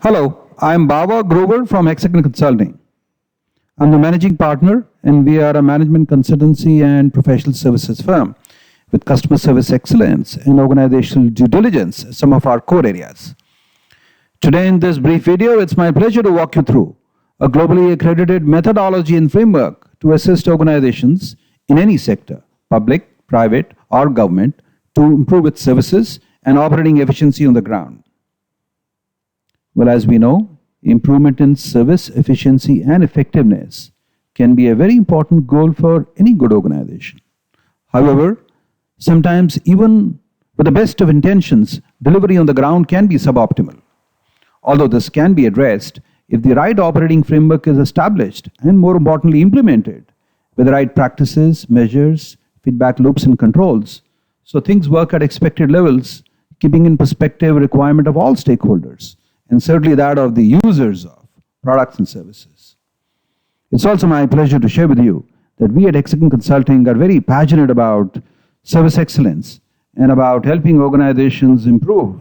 Hello, I'm Baba Grover from Hexagon Consulting. I'm the managing partner, and we are a management consultancy and professional services firm with customer service excellence and organizational due diligence as some of our core areas. Today, in this brief video, it's my pleasure to walk you through a globally accredited methodology and framework to assist organizations in any sector, public, private, or government, to improve its services and operating efficiency on the ground. Well, as we know, improvement in service efficiency and effectiveness can be a very important goal for any good organization. However, sometimes even with the best of intentions, delivery on the ground can be suboptimal. Although this can be addressed if the right operating framework is established and, more importantly, implemented with the right practices, measures, feedback loops, and controls, so things work at expected levels, keeping in perspective requirement of all stakeholders, and certainly that of the users of products and services. It's also my pleasure to share with you that we at Hexagon Consulting are very passionate about service excellence and about helping organizations improve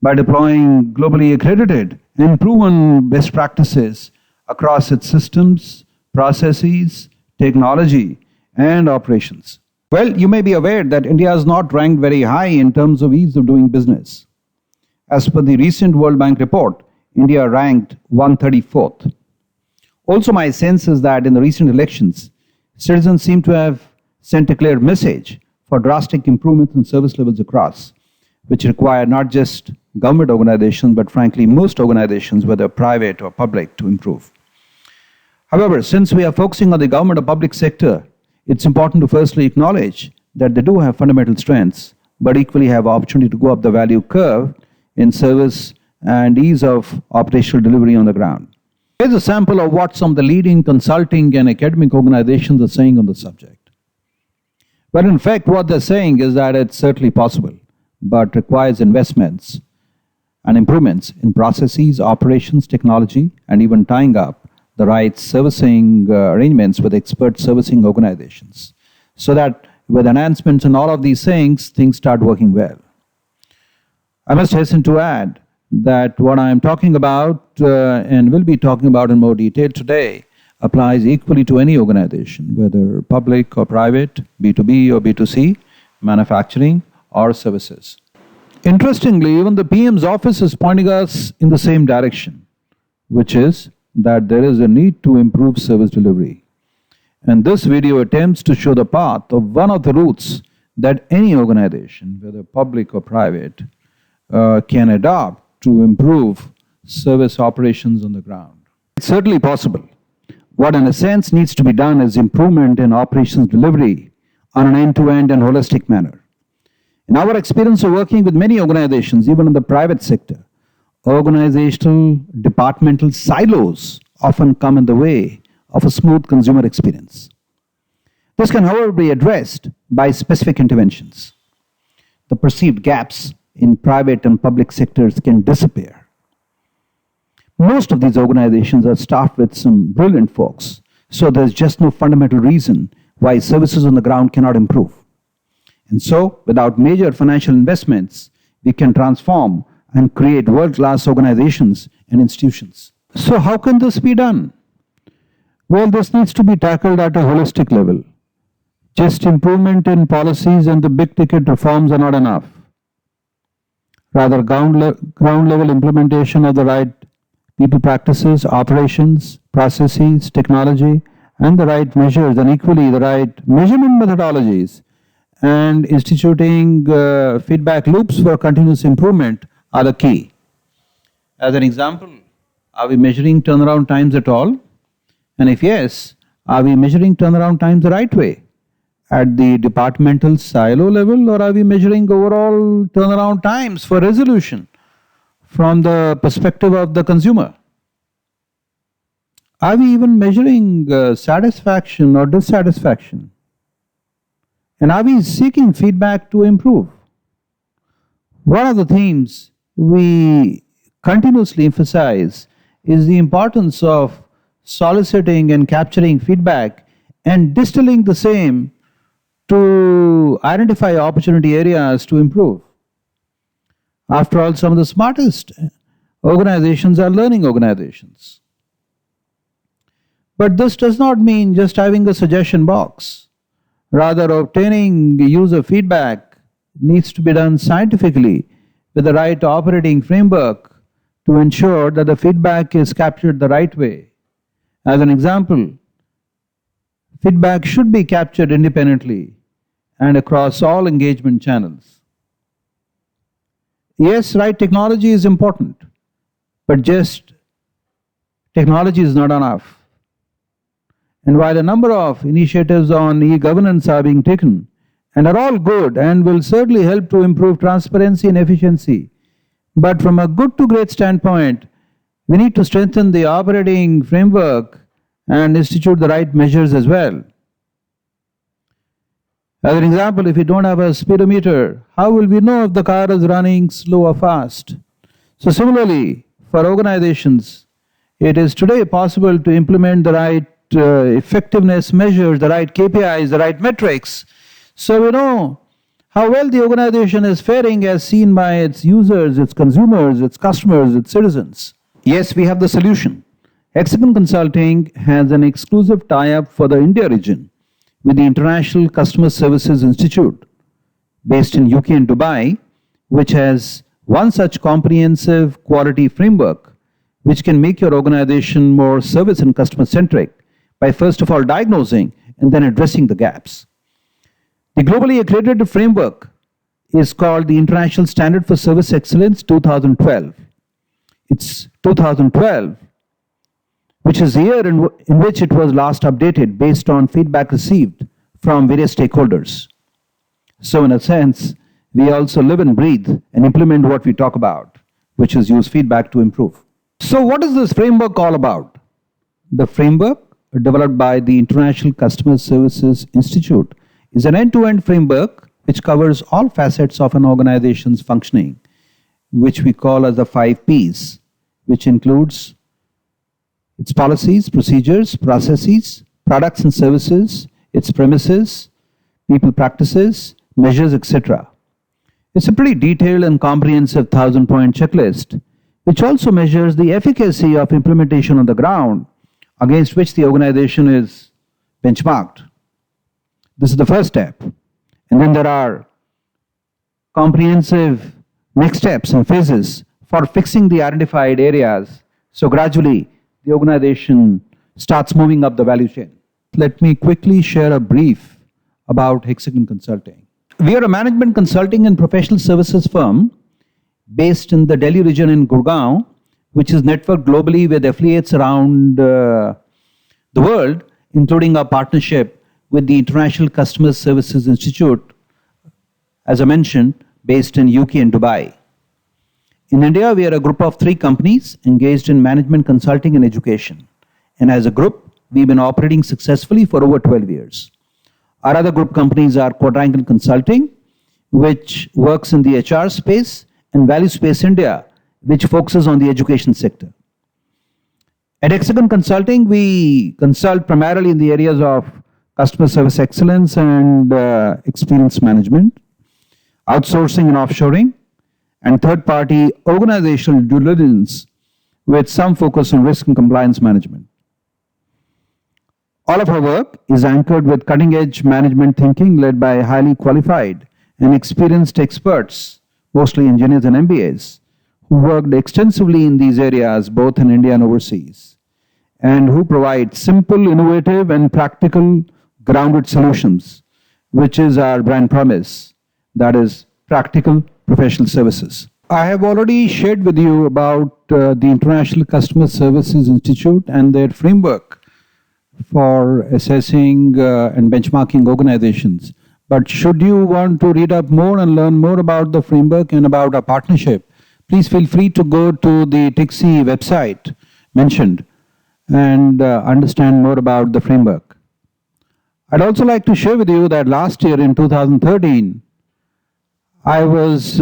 by deploying globally accredited and proven best practices across its systems, processes, technology, and operations. Well, you may be aware that India is not ranked very high in terms of ease of doing business. As per the recent World Bank report, India ranked 134th. Also, my sense is that in the recent elections, citizens seem to have sent a clear message for drastic improvements in service levels across, which require not just government organizations, but frankly, most organizations, whether private or public, to improve. However, since we are focusing on the government or public sector, it's important to firstly acknowledge that they do have fundamental strengths, but equally have opportunity to go up the value curve in service and ease of operational delivery on the ground. Here's a sample of what some of the leading consulting and academic organizations are saying on the subject. But in fact, what they're saying is that it's certainly possible, but requires investments and improvements in processes, operations, technology, and even tying up the right servicing arrangements with expert servicing organizations, so that with enhancements in all of these things start working well. I must hasten to add that what I am talking about and will be talking about in more detail today applies equally to any organization, whether public or private, B2B or B2C, manufacturing or services. Interestingly, even the PM's office is pointing us in the same direction, which is that there is a need to improve service delivery. And this video attempts to show the path of one of the routes that any organization, whether public or private, can adopt to improve service operations on the ground. It's certainly possible. What in a sense needs to be done is improvement in operations delivery on an end-to-end and holistic manner. In our experience of working with many organizations, even in the private sector, organizational departmental silos often come in the way of a smooth consumer experience. This can, however, be addressed by specific interventions. The perceived gaps in private and public sectors can disappear. Most of these organizations are staffed with some brilliant folks, so there's just no fundamental reason why services on the ground cannot improve. And so, without major financial investments, we can transform and create world-class organizations and institutions. So how can this be done? Well, this needs to be tackled at a holistic level. Just improvement in policies and the big-ticket reforms are not enough. Rather, ground-level implementation of the right people practices, operations, processes, technology, and the right measures, and equally the right measurement methodologies, and instituting feedback loops for continuous improvement are the key. As an example, are we measuring turnaround times at all? And if yes, are we measuring turnaround times the right way? At the departmental silo level, or are we measuring overall turnaround times for resolution from the perspective of the consumer? Are we even measuring satisfaction or dissatisfaction? And are we seeking feedback to improve? One of the themes we continuously emphasize is the importance of soliciting and capturing feedback and distilling the same to identify opportunity areas to improve. After all, some of the smartest Organizations are learning organizations. But this does not mean just having a suggestion box. Rather, obtaining user feedback needs to be done scientifically with the right operating framework to ensure that the feedback is captured the right way. As an example, feedback should be captured independently and across all engagement channels. Yes, right technology is important, but just technology is not enough. And while a number of initiatives on e-governance are being taken and are all good and will certainly help to improve transparency and efficiency, but from a good to great standpoint, we need to strengthen the operating framework and institute the right measures as well. As an example, if we don't have a speedometer, how will we know if the car is running slow or fast? So similarly, for organizations, it is today possible to implement the right effectiveness measures, the right KPIs, the right metrics. So we know how well the organization is faring as seen by its users, its consumers, its customers, its citizens. Yes, we have the solution. Hexagon Consulting has an exclusive tie-up for the India region with the International Customer Services Institute based in UK and Dubai, which has one such comprehensive quality framework which can make your organization more service and customer centric by first of all diagnosing and then addressing the gaps. The globally accredited framework is called the International Standard for Service Excellence 2012. It's 2012, which is the year in which it was last updated based on feedback received from various stakeholders. So in a sense, we also live and breathe and implement what we talk about, which is use feedback to improve. So what is this framework all about? The framework, developed by the International Customer Services Institute, is an end-to-end framework which covers all facets of an organization's functioning, which we call as the 5 Ps, which includes its policies, procedures, processes, products and services, its premises, people practices, measures, etc. It's a pretty detailed and comprehensive 1,000-point checklist, which also measures the efficacy of implementation on the ground against which the organization is benchmarked. This is the first step. And then there are comprehensive next steps and phases for fixing the identified areas. So gradually, the organization starts moving up the value chain. Let me quickly share a brief about Hexagon Consulting. We are a management consulting and professional services firm based in the Delhi region in Gurgaon, which is networked globally with affiliates around the world, including our partnership with the International Customer Services Institute, as I mentioned, based in UK and Dubai. In India, we are a group of 3 companies engaged in management consulting and education. And as a group, we've been operating successfully for over 12 years. Our other group companies are Quadrangle Consulting, which works in the HR space, and Value Space India, which focuses on the education sector. At Hexagon Consulting, we consult primarily in the areas of customer service excellence and experience management, outsourcing and offshoring, and third-party organizational due diligence with some focus on risk and compliance management. All of our work is anchored with cutting-edge management thinking led by highly qualified and experienced experts, mostly engineers and MBAs, who worked extensively in these areas both in India and overseas, and who provide simple, innovative, and practical grounded solutions, which is our brand promise, that is practical professional services. I have already shared with you about the International Customer Services Institute and their framework for assessing and benchmarking organizations. But should you want to read up more and learn more about the framework and about our partnership, please feel free to go to the TICSI website mentioned and understand more about the framework. I'd also like to share with you that last year in 2013, I was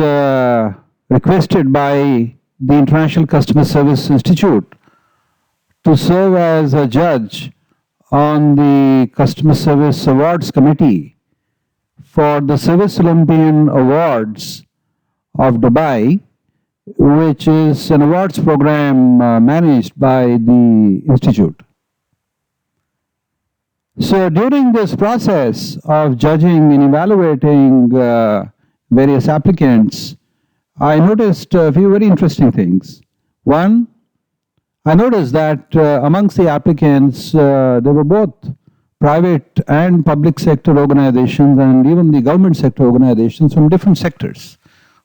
requested by the International Customer Service Institute to serve as a judge on the Customer Service Awards Committee for the Service Olympian Awards of Dubai, which is an awards program managed by the institute. So during this process of judging and evaluating various applicants, I noticed a few very interesting things. One, I noticed that amongst the applicants, there were both private and public sector organizations and even the government sector organizations from different sectors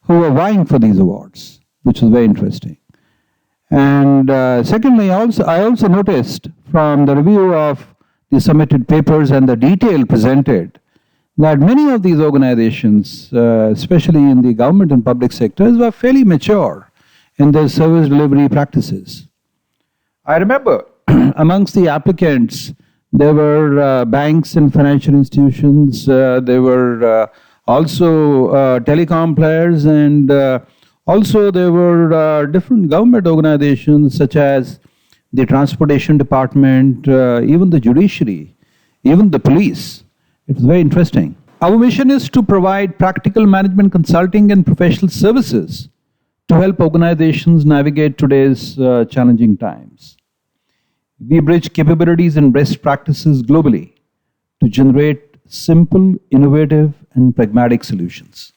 who were vying for these awards, which was very interesting. And secondly, I also noticed from the review of the submitted papers and the detail presented that many of these organizations, especially in the government and public sectors, were fairly mature in their service delivery practices. I remember amongst the applicants, there were banks and financial institutions, there were also telecom players, and also there were different government organizations such as the transportation department, even the judiciary, even the police. It was very interesting. Our mission is to provide practical management consulting and professional services to help organizations navigate today's challenging times. We bridge capabilities and best practices globally to generate simple, innovative, and pragmatic solutions.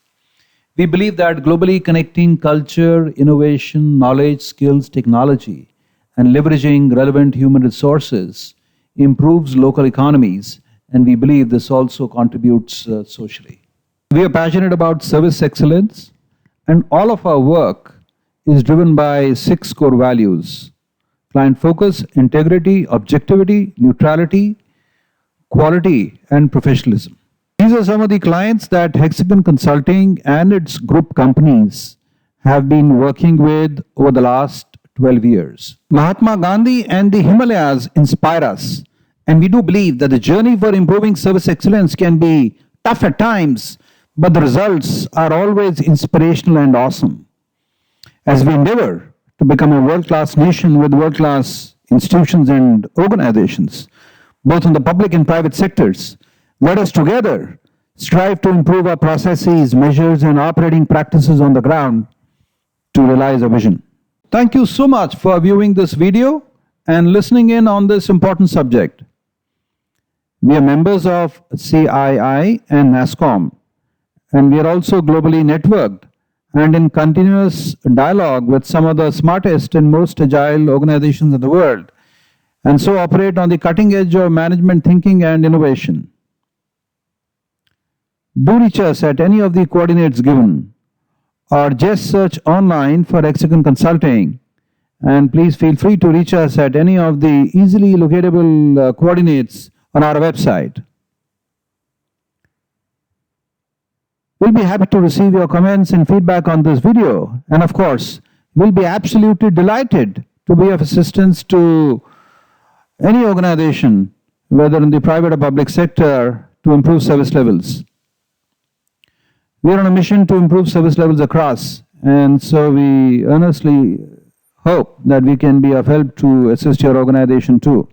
We believe that globally connecting culture, innovation, knowledge, skills, technology, and leveraging relevant human resources improves local economies, and we believe this also contributes socially. We are passionate about service excellence, and all of our work is driven by 6 core values: client focus, integrity, objectivity, neutrality, quality, and professionalism. These are some of the clients that Hexagon Consulting and its group companies have been working with over the last 12 years. Mahatma Gandhi and the Himalayas inspire us, and we do believe that the journey for improving service excellence can be tough at times, but the results are always inspirational and awesome. As we endeavor to become a world-class nation with world-class institutions and organizations, both in the public and private sectors, let us together strive to improve our processes, measures, and operating practices on the ground to realize our vision. Thank you so much for viewing this video and listening in on this important subject. We are members of CII and NASSCOM, and we are also globally networked and in continuous dialogue with some of the smartest and most agile organizations in the world, and so operate on the cutting edge of management thinking and innovation. Do reach us at any of the coordinates given, or just search online for Hexagon Consulting, and please feel free to reach us at any of the easily locatable coordinates on our website. We'll be happy to receive your comments and feedback on this video, and of course, we'll be absolutely delighted to be of assistance to any organization, whether in the private or public sector, to improve service levels. We are on a mission to improve service levels across, and so we earnestly hope that we can be of help to assist your organization too.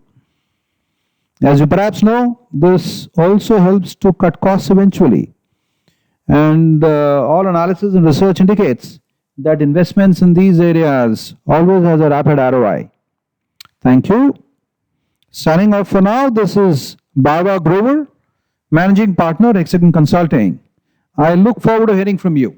As you perhaps know, this also helps to cut costs eventually, and all analysis and research indicates that investments in these areas always has a rapid ROI. Thank you. Signing off for now, this is Baba Grover, Managing Partner, Hexagon Consulting. I look forward to hearing from you.